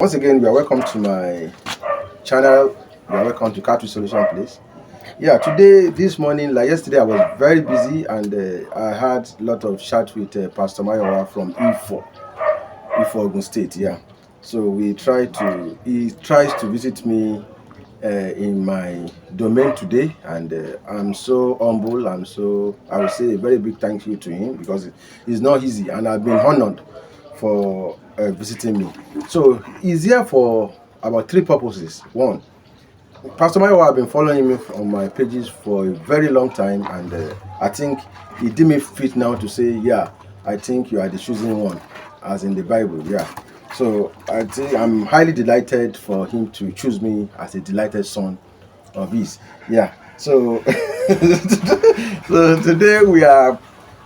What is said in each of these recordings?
Once again, you are welcome to my channel. You are welcome to Cartridge Solution Place. Yeah, today, this morning, like yesterday, I was very busy and I had a lot of chat with Pastor Mayowa from Ifo Ogun State. Yeah, so he tries to visit me in my domain today, and I'm so humble. I would say a very big thank you to him because it's not easy, and I've been honored for visiting me. So he's here for about three purposes. One, Pastor Mayowa have been following me on my pages for a very long time, and I think he did me fit now to say, yeah, I think you are the chosen one, as in the Bible. Yeah. So I think I'm highly delighted for him to choose me as a delighted son of his. Yeah. So, so today we are,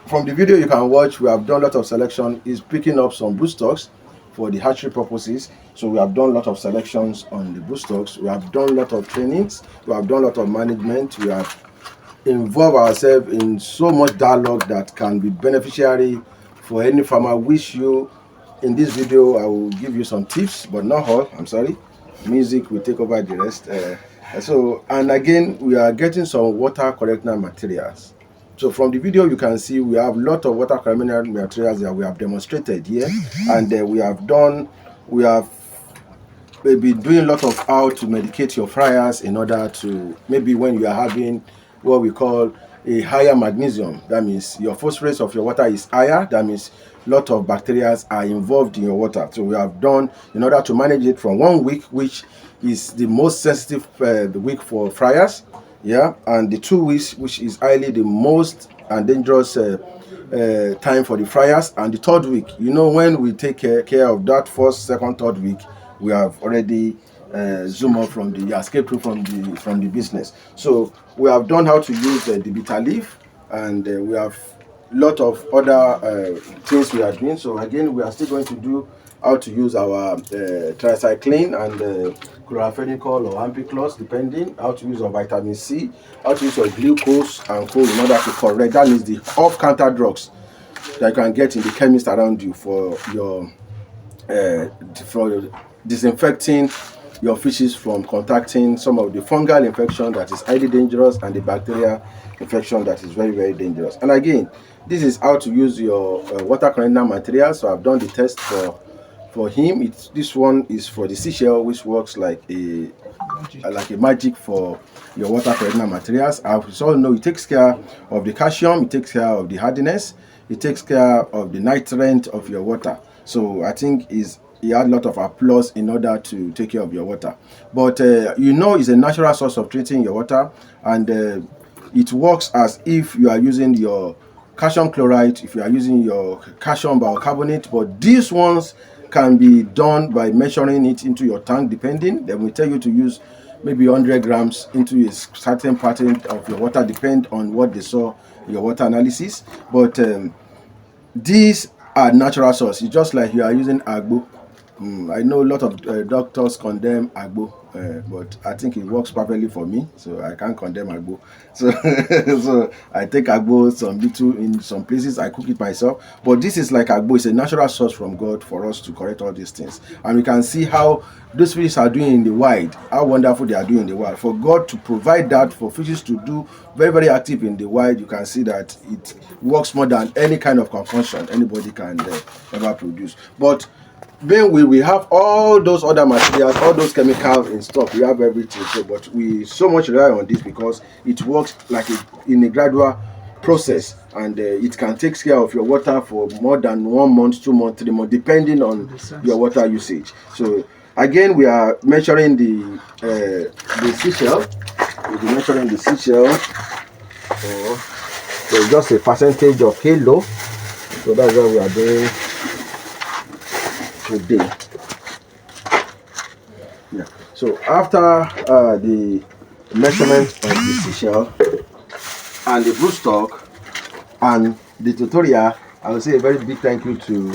from the video you can watch, we have done a lot of selection. He's picking up some Broodstocks for the hatchery purposes. So we have done a lot of selections on the Broodstocks. We have done a lot of trainings. We have done a lot of management. We have involved ourselves in so much dialogue that can be beneficiary for any farmer. Wish you in this video, I will give you some tips, but not all. I'm sorry. Music will take over the rest. And again, we are getting some water correctional materials. So from the video, you can see we have a lot of water correctional materials that we have demonstrated here, and we have maybe doing a lot of how to medicate your fryers in order to maybe when you are having what we call a higher magnesium, that means your phosphorus of your water is higher, that means a lot of bacteria are involved in your water. So we have done in order to manage it from 1 week, which is the most sensitive the week for fryers, yeah, and the 2 weeks, which is highly the most and dangerous time for the fryers, and the 3rd week, when we take care of that first, second, 3rd week, we have already zoom out from the escape through from the business. So we have done how to use the bitter leaf, and we have a lot of other things we are doing. So again, we are still going to do how to use our tricycline and chloramphenicol or ampiclox, depending, how to use our vitamin C, how to use your glucose and coal in order to correct, that means the off-counter drugs that you can get in the chemist around you for disinfecting your fishes from contacting some of the fungal infection that is highly dangerous and the bacteria infection that is very, very dangerous. And again, this is how to use your water correctional material. So I've done the test for him. This one is for the seashell, which works like a magic for your water correctional materials. As you all know, it takes care of the calcium, it takes care of the hardiness, it takes care of the nitrate of your water. So I think he had a lot of applause in order to take care of your water. But it's a natural source of treating your water, and it works as if you are using your calcium chloride, if you are using your calcium bicarbonate. But these ones can be done by measuring it into your tank, depending. Then we tell you to use maybe 100 grams into a certain pattern of your water, depend on what they saw in your water analysis. But these are natural source. It's just like you are using agbo. I know a lot of doctors condemn agbo, but I think it works perfectly for me, so I can't condemn agbo. So, so I take agbo some little in some places. I cook it myself, but this is like agbo. It's a natural source from God for us to correct all these things, and we can see how those fishes are doing in the wild. How wonderful they are doing in the wild. For God to provide that for fishes to do very, very active in the wild, you can see that it works more than any kind of concoction anybody can ever produce. But then we have all those other materials, all those chemicals in stock. We have everything. So, but we so much rely on this because it works like in a gradual process, and it can take care of your water for more than 1 month, 2 months, 3 months, depending on your water usage. So again, we are measuring the seashell. We'll be measuring the seashell. So just a percentage of halo. So that's what we are doing today. Yeah. So after the measurement of the seashell and the broodstock and the tutorial, I will say a very big thank you to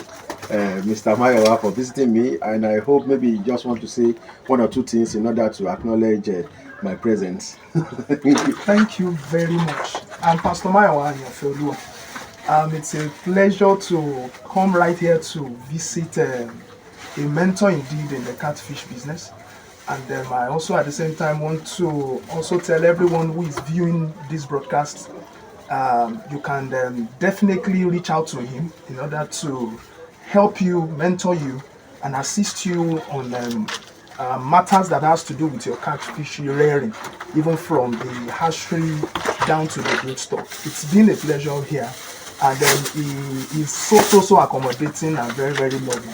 Mr. Mayowa for visiting me, and I hope maybe you just want to say 1 or 2 things in order to acknowledge my presence. Thank you very much. I'm Pastor Mayowa and your fellow. It's a pleasure to come right here to visit a mentor indeed in the catfish business. And I also at the same time want to also tell everyone who is viewing this broadcast, you can definitely reach out to him in order to help you, mentor you, and assist you on matters that has to do with your catfish rearing, even from the hatchery down to the broodstock. It's been a pleasure here, and he is so accommodating and very, very loving.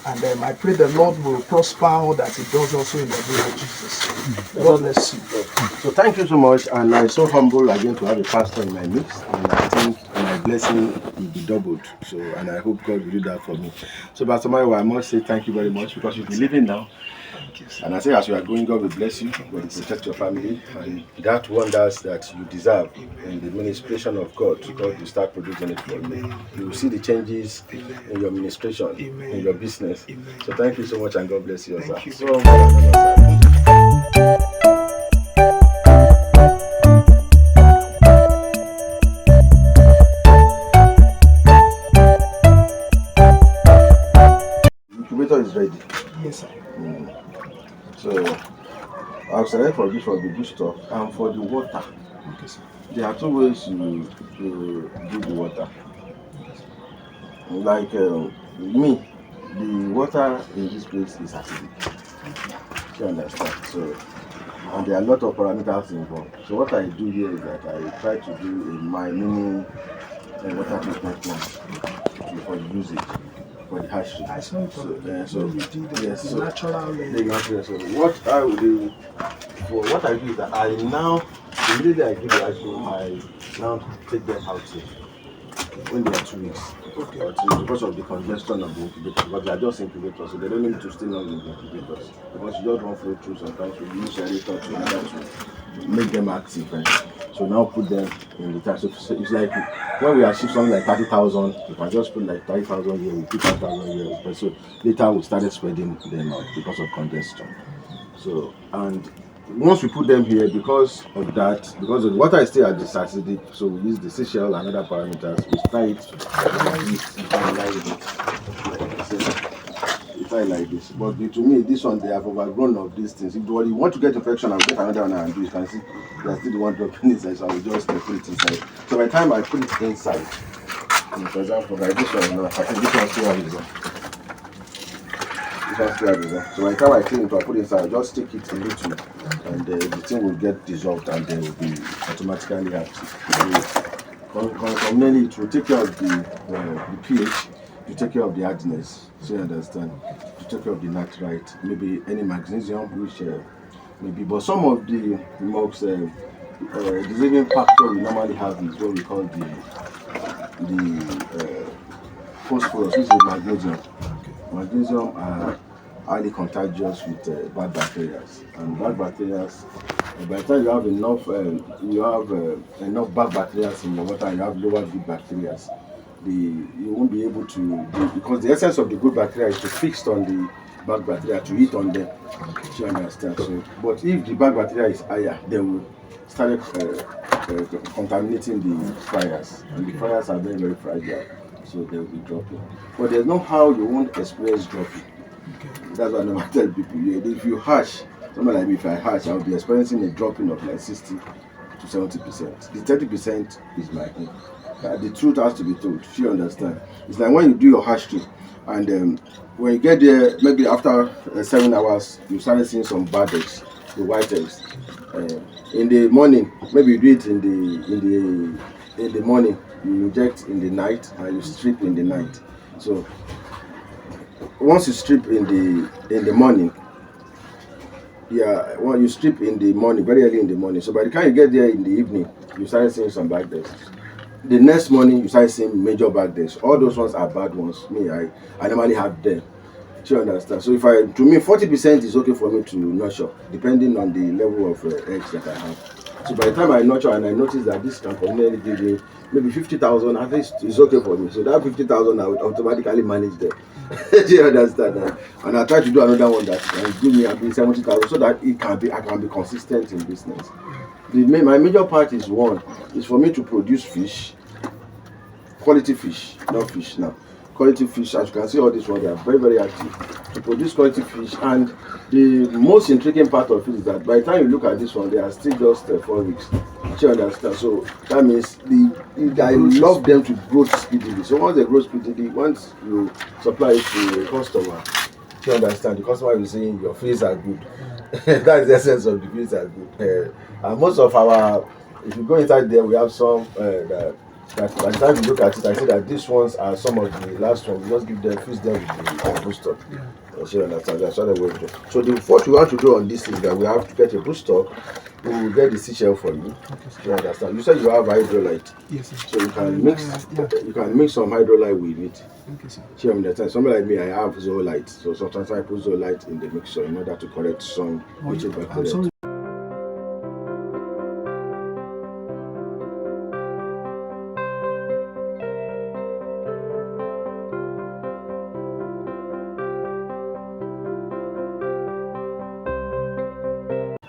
And I pray the Lord will prosper all that he does also in the name of Jesus. God bless you. So thank you so much, and I'm so humble again to have a pastor in my midst, and I think my blessing will be doubled. So, and I hope God will do that for me. So, Pastor Mayowa, I must say thank you very much, because you'll be living now. And I say, as you are going, God will bless you, God will protect your family, and that wonders that you deserve in the administration of God, God will start producing it for you. You will see the changes in your administration, in your business. So thank you so much, and God bless you, sir. Incubator is ready. Yes, sir. So I've selected for this for the booster and for the water. Okay, sir. There are two ways to do the water. Like me, the water in this place is acidic. You understand? So, and there are a lot of parameters involved. So what I do here is that I try to do my mini water treatment plant before you use it for the hatchery. I saw it already. So You did yes, the natural way. The natural. So what I will do, for what I do is that I now, immediately I give the hatchery, I now take them out here when they are 2 weeks. Okay. Or 2 weeks, because of the congestion of the incubator, because they are just incubators, so they don't need to stay long in the incubators. Because you just run through sometimes we use aerator to order to make them active. Right? So now put them in the tank. So it's like when we achieve something like 30,000, you can just put like 30,000 here, we put 5,000 here. But so later we started spreading them out because of congestion. So, and once we put them here, because of that, because the water is still at this acidic, so we use the seashell and other parameters. We try it like this. But to me, this one, they have overgrown of these things. If you want to get infection, I'll get another one and do it. You can see they are still the one dropping inside, so I will just put it inside. So by the time I put it inside, for example, like this one, I think this one still has this one. So by the time I clean it, I put it inside, I just stick it a little, and the thing will get dissolved, and they will be automatically active. Mainly, it will take care of the pH, to take care of the hardness, so you understand, to take care of the nitrite, maybe any magnesium, which maybe, but some of the most disabling factor we normally have is what we call the phosphorus, which is magnesium. Magnesium are highly contagious with bad bacteria, and bad bacteria, by the time you have enough bad bacteria in your water, and you have lower good bacteria, you won't be able to do, because the essence of the good bacteria is to fix on the bad bacteria, to eat on them. Do you understand? So, but if the bad bacteria is higher, they will start contaminating the fryers, and the fryers are very, very fragile, so they will be dropping. But there's no how you won't experience dropping. That's what I never tell people. If you hatch, someone like me, if I hatch, I'll be experiencing a dropping of like 60 to 70%. The 30% is my own. The truth has to be told. You understand? It's like when you do your hatchery, and when you get there, maybe after 7 hours, you start seeing some bad eggs, the white eggs. In the morning, maybe you do it in the morning, you inject in the night, and you strip in the night. So once you strip in the morning, you strip in the morning, very early in the morning. So by the time you get there in the evening, you start seeing some bad eggs. The next morning, you start seeing major bad days. All those ones are bad ones. I normally have them. Do you understand? So to me, 40% is okay for me to nurture, depending on the level of eggs that I have. So by the time I nurture and I notice that this can only give me maybe 50,000, at least it's okay for me. So that 50,000, I would automatically manage them. Do you understand? And I try to do another one that can give me at least 70,000, so that I can be consistent in business. My major part is for me to produce fish, quality fish, not fish now. quality fish. As you can see, all this one, they are very, very active to produce quality fish. And the most intriguing part of it is that by the time you look at this one, they are still just 4 weeks. You understand? So that means I love them to grow speedily. So once they grow speedily, once you supply it to a customer, you understand? The customer will say your fish are good. That's the essence of the fish are good. And most of our, if you go inside there, we have some that by the time you look at it, I say that these ones are some of the last ones. We just give them, feed them with the broodstock. You understand? That's what I will do. So what we want to do on this is that we have to get a broodstock. We will get the seashell for you. You understand? You said you have hydrolyte. Yes, sir. So you can mix some hydrolyte with it. Okay, sir. You understand? Somebody like me, I have zoolite. So sometimes I put zoolite in the mixture in order to correct some bacteria. I'm sorry.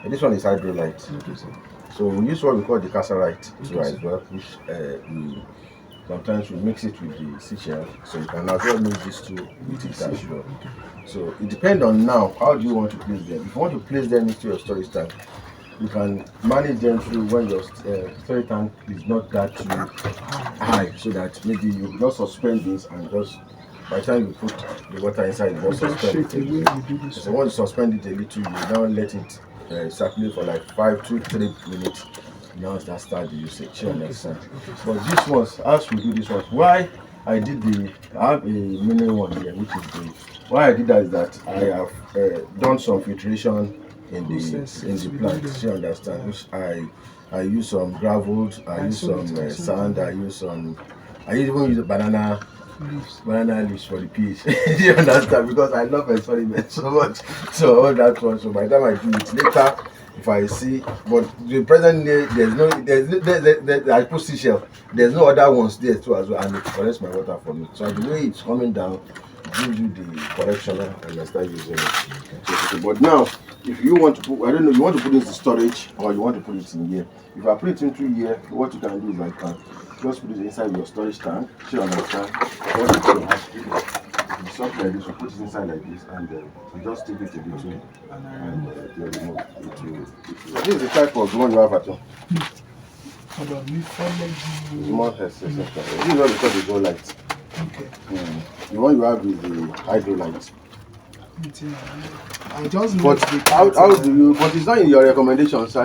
This one is hydrolyte. Okay, sir. So we use what we call the cassiterite too as well, which sometimes we mix it with the seashell, so you can as well mix these two with it as well. So it depends on now how do you want to place them. If you want to place them into your storage tank, you can manage them through when your storage tank is not that too high, so that maybe you just suspend this and just by the time you put the water inside, you just suspend it a little. So once you suspend it a little, you now let it circulate for like 5 to 3 minutes. Now start the usage. You understand? But this ones, as we do this one, why I have a mini one here, which is the why I did that is that I have done some filtration in the plant. You understand? Which I use some gravel, I use some sand, I even use banana leaves for the peas. You understand? Because I love experiments so much. So all that one. So by the time I do it later, if I see, but the present day there's I put seashell. There's no other ones there too as well, and it collects my water for me. So the way it's coming down, it gives you the correctional, and I start using it. So, but now, if you want to put, I don't know, you want to put it in storage or you want to put it in here. If I put it into here, what you can do is like just put it inside your storage tank. You understand? What you can have to do something like this, you put it inside like this, and you just take it in between, and you remove it. This is the type of one you have at home. Small heads. This is what we call the zoolite. Okay. The one you have is the hydrolyte. I just but how do you? But it's not in your recommendations.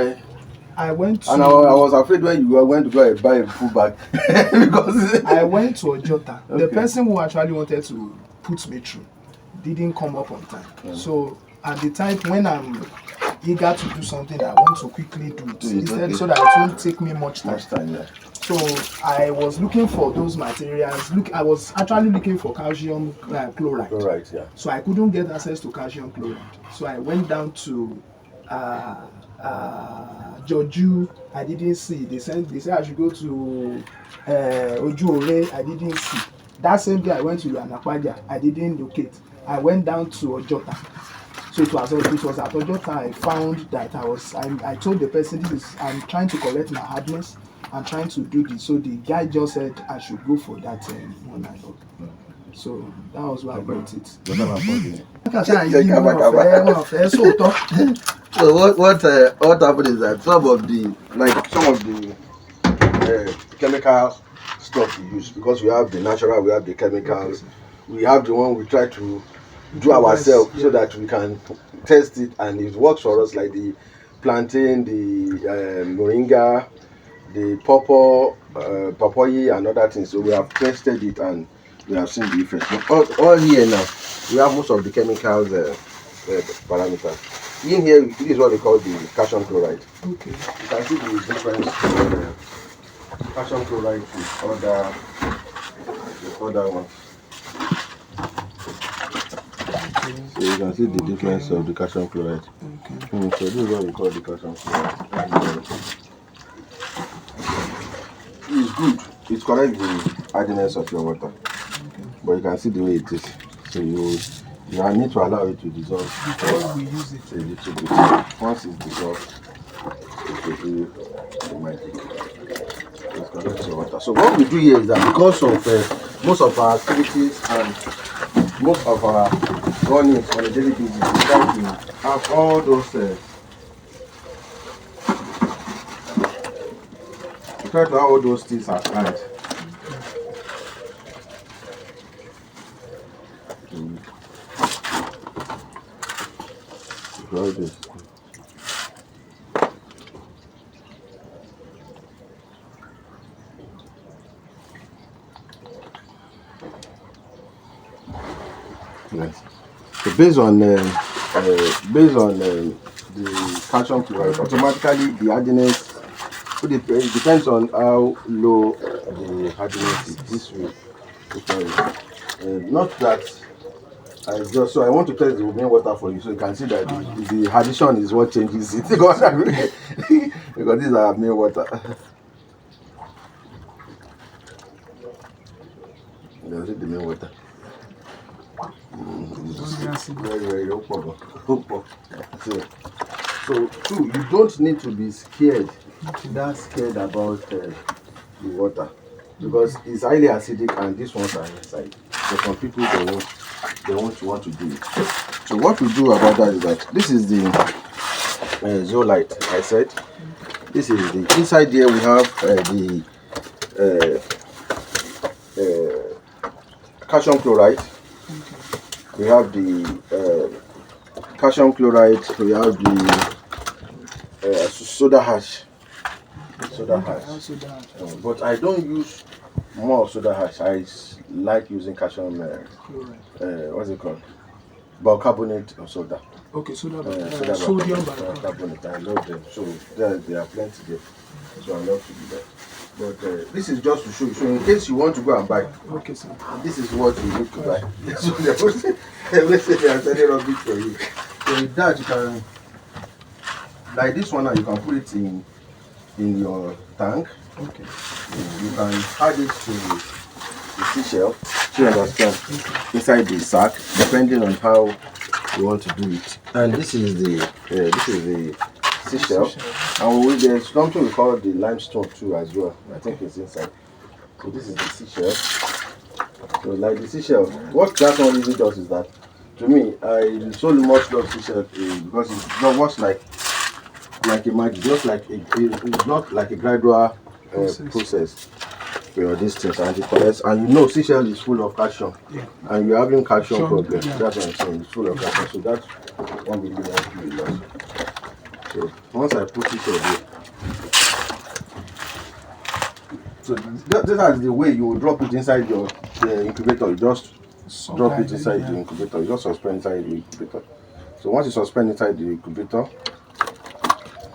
I went to, and I was afraid when you were going to go and buy a full bag because I went to Ojota. Okay. The person who actually wanted to put me through didn't come up on time. So at the time when I'm eager to do something that I want to quickly do it, instead so that it won't take me much time. So I was looking for those materials. I was actually looking for calcium chloride. So I couldn't get access to calcium chloride. So I went down to Joju. I didn't see. They said I should go to Ojuore. I didn't see. That same day I went to Anapaja. I didn't locate. I went down to Ojota. So it was at Ojota I found that I told the person I'm trying to correct my hardness. I'm trying to do this. So the guy just said I should go for that one I got. So that was why I got it. So what happened is that some of the chemical stuff we use, because we have the natural, we have the chemicals, we have the one we try to do ourselves so that we can test it and it works for us, like the plantain, the moringa, the papayi and other things. So we have tested it and we have seen the effects. But all here now, we have most of the chemicals parameters. In here, this is what they call the calcium chloride. Okay. You can see the difference between calcium chloride with other ones. So you can see the difference of the calcium chloride. So this is what we call the calcium chloride. It's good. It corrects the hardness of your water. But you can see the way it is. So you need to allow it to dissolve before we use it a little bit. Once it's dissolved, it will do the magic. Let's collect your water. So what we do here is that because of most of our activities and most of our runnings on a daily basis, we try to have all those. We try to have all those things at hand. This. Yes. So based on the calcium chloride, automatically the hardness. It depends on how low the hardness is. This way, not that I want to test the main water for you, so you can see that the addition is what changes it. Because these are main water. You see the main water. Very so two, you don't need to be scared about the water, because it's highly acidic and these ones are inside. So some people they won't want to do it. So what we do about that is that this is the zeolite. I said this is the inside here. We have the calcium chloride. We have the calcium chloride. We have the soda ash. But I don't use more soda ash. I like using calcium what's it called? Bicarbonate of soda. Okay, sodium bicarbonate. I love them. So there are plenty there. So I love to do that. But this is just to show you. So in case you want to go and buy, okay, sir. This is what you need to buy. So they are selling rubbish for you. So with that you can, like this one now, you can put it in your tank. Okay. You can add it to the seashell, so you understand, inside the sack, depending on how you want to do it. And this is the seashell, and there's something we call the limestone too as well. I think it's inside. So this is the seashell. So like the seashell, what that one really does is that, to me, I so much love seashell because it works like a magic, just like it's not like a gradual process for these things, and the colors, and you know seashell is full of calcium, and you're having calcium problems. That's what I'm saying, it's full of calcium. So that's one really helps you a lot. So once I put it there, so that is the way you will drop it inside the incubator. You just drop it inside the incubator. You just suspend inside the incubator. So once you suspend inside the incubator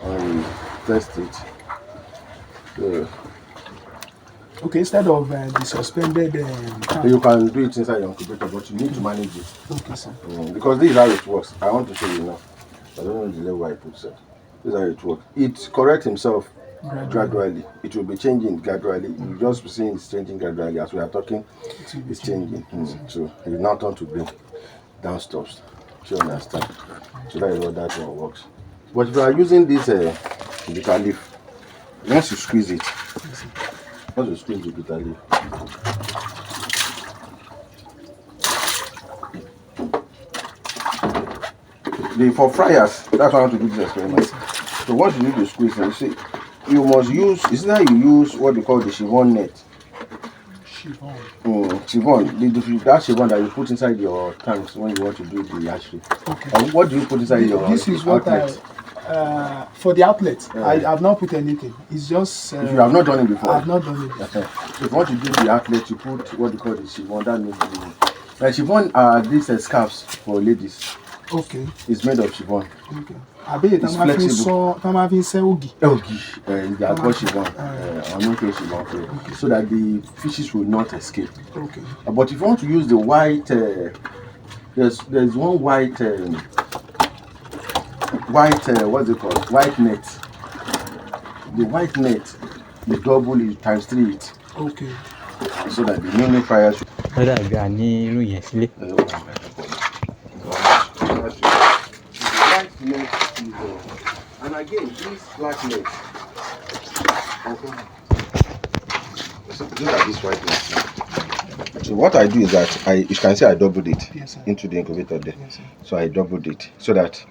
and test it. Okay, instead of the suspended you can do it inside your incubator, but you need to manage it. Okay, sir. Because this is how it works. I want to show you now. I don't know the level I put it. This is how it works. It corrects himself gradually. It will be changing gradually. You just be seeing it's changing gradually as we are talking. It's changing. So you now turn to bring down stops. So you understand. So that is how that one works. But if you are using this bitter leaf, once you squeeze it, the bitter leaf, for fryers, that's why I want to do this experiment. So once you do the squeeze, you see, you must use, is that you use what they call the chiffon net. Chiffon, that chiffon that you put inside your tanks when you want to do the hatchery. Okay. What do you put inside your This is what outlet? For the outlet, I have not put anything. It's just. If you have not done it before, I have not done it. If you want to do the outlet, you put what they call the chiffon. That means the chiffon are these scarves for ladies. Okay. It's made of chiffon. Okay. It's flexible. They are called chiffon. So that the fishes will not escape. Okay. But if you want to use the white, there's one white. What's it called? White net. The white net, you double it times 3 it. Okay. So that the mini fire should. The white net is, and again, this black net. look at this white one. So what I do is that you can see I doubled it into the incubator there. So I doubled it so that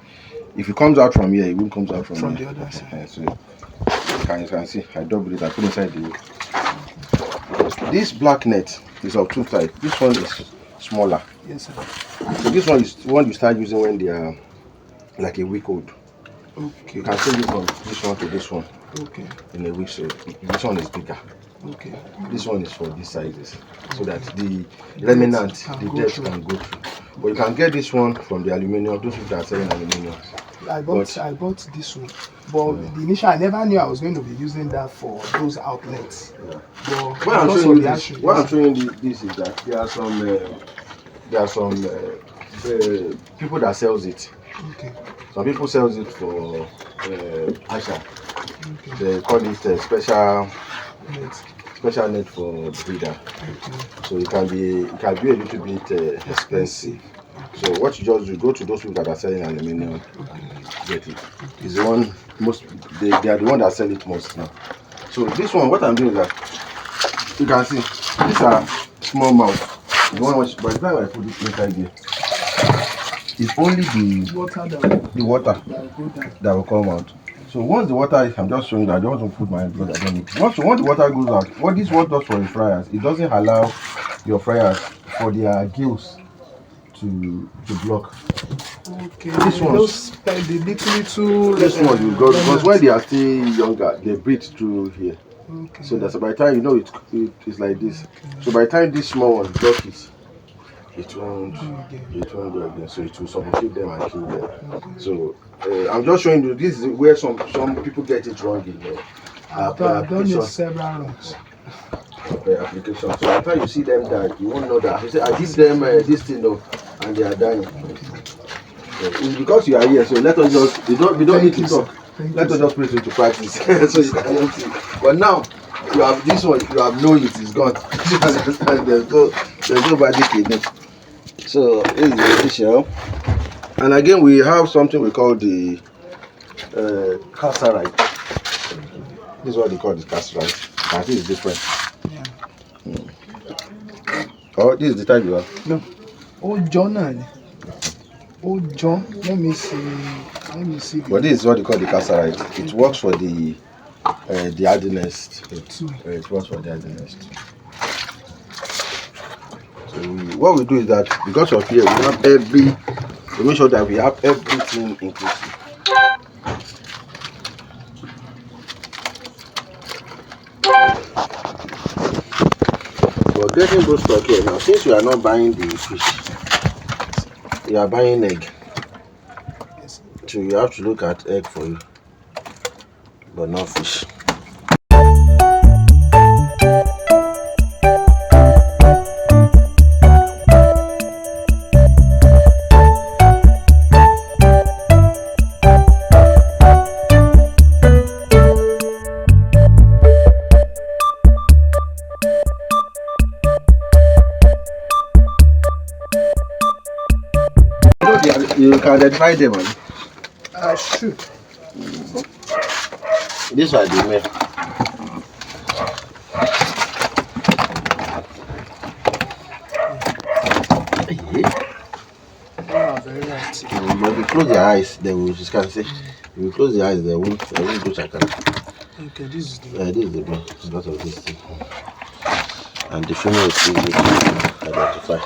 if it comes out from here, it won't come out from the other side. So you can see I doubled it. I put inside the. This black net is of two types. This one is smaller. Yes, sir. So this one is one you start using when they are like a week old. Okay. You can see this one to this one. Okay. In a week, so this one is bigger. Okay. This one is for these sizes, so that the remnant, the depth can go through. But you can get this one from the aluminium. Those people that are selling aluminium. I bought this one, but the initial I never knew I was going to be using that for those outlets. Yeah. But What I'm showing you this is that there are some people that sells it. Okay. Some people sells it for Asha. Okay. They call it special net for breeder. Okay. So it can be a little bit expensive. So what you just do, go to those people that are selling aluminium, get it. It's the one they are the one that sell it most now. So this one, what I'm doing is that you can see these are small mouth. The one which by the time I put it inside here, it's only the water that will come out. So once the water, I'm just showing that I don't want to put my blood. I don't need. Once the water goes out, what this one does for the fryers, it doesn't allow your fryers for their gills to block. Okay. This one, this one you go because when they are still younger, they breathe through here. Okay. So that's by the time it's like this. Okay. So by the time this small one blocks it won't go again. So it will suffocate them and kill them. Okay. So I'm just showing you this is where some people get it wrong in the I've done several wrongs. Application. So by the time you see them die, you won't know that. You say, I give them this thing though, and they are dying. So it's because you are here. So let us just we don't need to talk. Let us just put it into practice. So you can see. But now you have this one. You have known it is gone. You understand? There's no magic in it. So this is the official. And again, we have something we call the cassarite. This is what they call the cassarite. I think it's different. Yeah. Oh, this is the type you have. No. Oh, John. Oh, John. Let me see. But this is what they call the cassarite. It works for the hardiness. It works for the hardiness. So what we do is that because of here we make sure that we have everything inclusive. For getting broodstock here now, since you are not buying the fish, you are buying egg. So you have to look at egg for you, but not fish. You can identify them. I should. This are the male. Very right. If you close their eyes, they will. You can see. If you close their eyes, they won't do chakra. Okay, this is the. This is the male. A lot of this thing. And the female is easy to identify.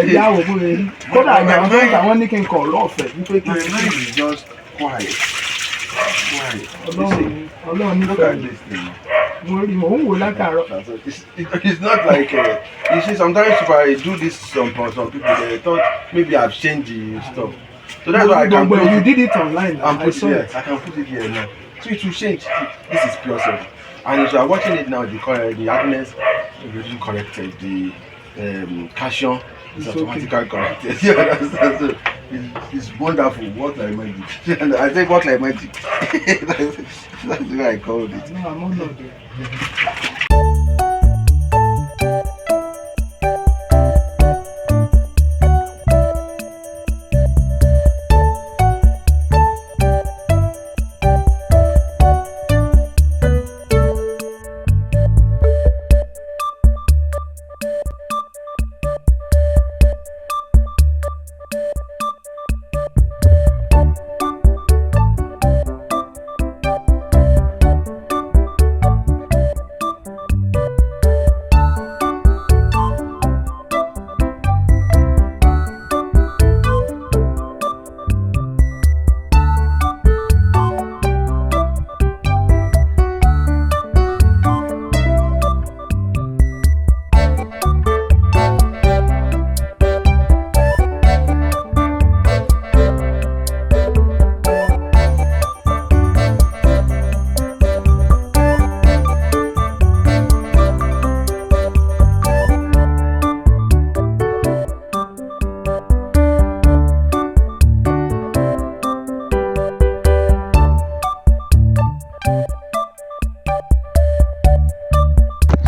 ẹ̀yà wò bó lè rí kódà àgbà tó ń ta wọ́n ní kí n kọ̀ lọ́ọ̀fẹ́ wípé kí n My mind is just quiet. Ọlọ́run nífẹ̀ẹ́ mi mo ń wò látàárọ̀. It's not like you see sometimes if I do this for some people they thought maybe I've changed the stuff. So that's why I can put you did it online. I can put it here now. So it will change. This is pure self. And if you are watching it now, the hardness is really corrected. The calcium is automatically corrected. Yeah, so it's wonderful. Work like magic. And I say work like magic. That's what I called it. No, I'm not.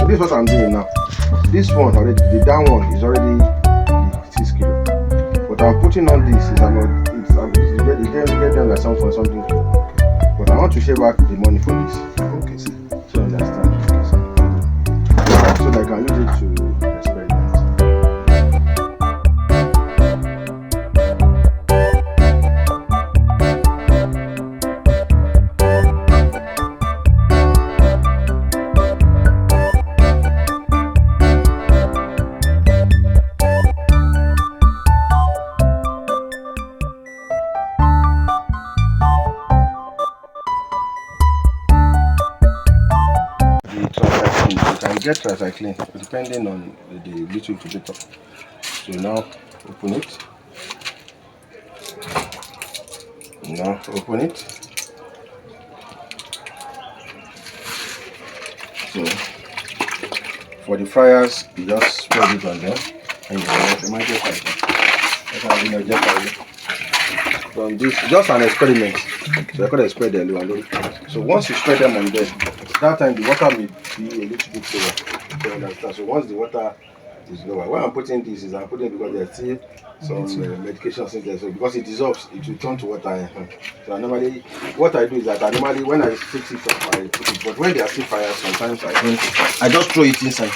This is what I'm doing now. This one already, the down one is already 6 kilo. What I'm putting on this is about it's get them like something for something. But I want to share back the money for this. Okay, sir. So understand. Okay, sir. So that I can use it to experiment. Get tricycline depending on the little incubator. So now open it. Now open it. So for the fryers, you just spread it on them and from this just an experiment. So I could spread them. So once you spread them on there, that time the water may be a little bit lower. You understand? So once the water is lower, why I'm putting this is I'm putting it because there's still some medications in there. So because it dissolves, it will turn to water. So I normally, what I do is that I normally when I fix it up, I put it. But when they are still fires, sometimes I just throw it inside.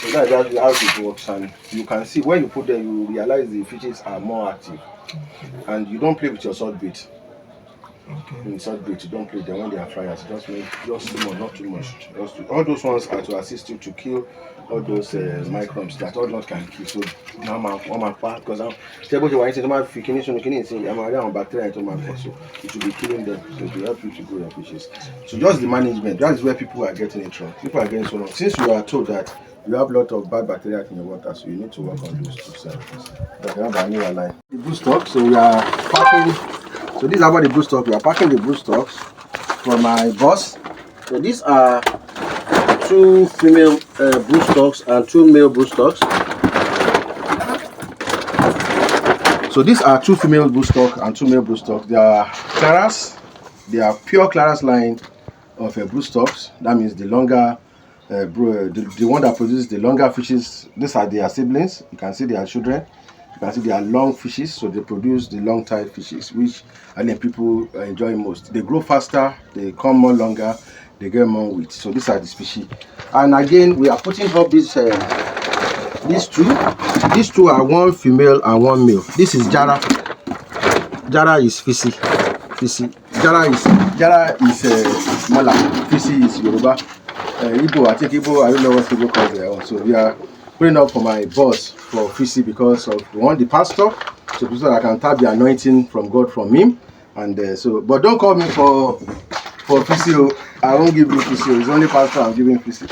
So that's how it works, and you can see when you put them, you realize the fishes are more active, and you don't play with your salt bait. In salt bait, you don't play them when they are fryers. Just small, not too much. All those ones are to assist you to kill all those microbes that all not can kill. So now I'm part because I'm stable to why I'm finishing I'm around bacteria into my food, so it will be killing them. So to help you to grow your fishes. So just the management, that is where people are getting it wrong. People are getting so wrong. Since you are told that you have a lot of bad bacteria in your water, so you need to work on those two sides. The Broodstocks, so we are packing. So these are about the Broodstocks. We are packing the Broodstocks from my boss. So these are 2 female Broodstocks and 2 male Broodstocks. So these are 2 female Broodstocks and 2 male Broodstocks. They are Claras. They are pure Claras line of Broodstocks. That means the longer, the one that produces the longer fishes. These are their siblings. You can see their children. You can see they are long fishes, so they produce the long tailed fishes, which people enjoy most. They grow faster, they come more longer, they get more weight. So these are the species. And again, we are putting up these two. These two are 1 female and 1 male. This is Jara. Jara is Fisi. Jara is Mala. Fisi is Yoruba. Igbo, I think Igbo, I don't know what Igbo calls their own. So we are praying up for my boss for Fisi because of the pastor, so that I can tap the anointing from God from him. And but don't call me for Fisi. I won't give you Fisi. It's only pastor I'm giving Fisi.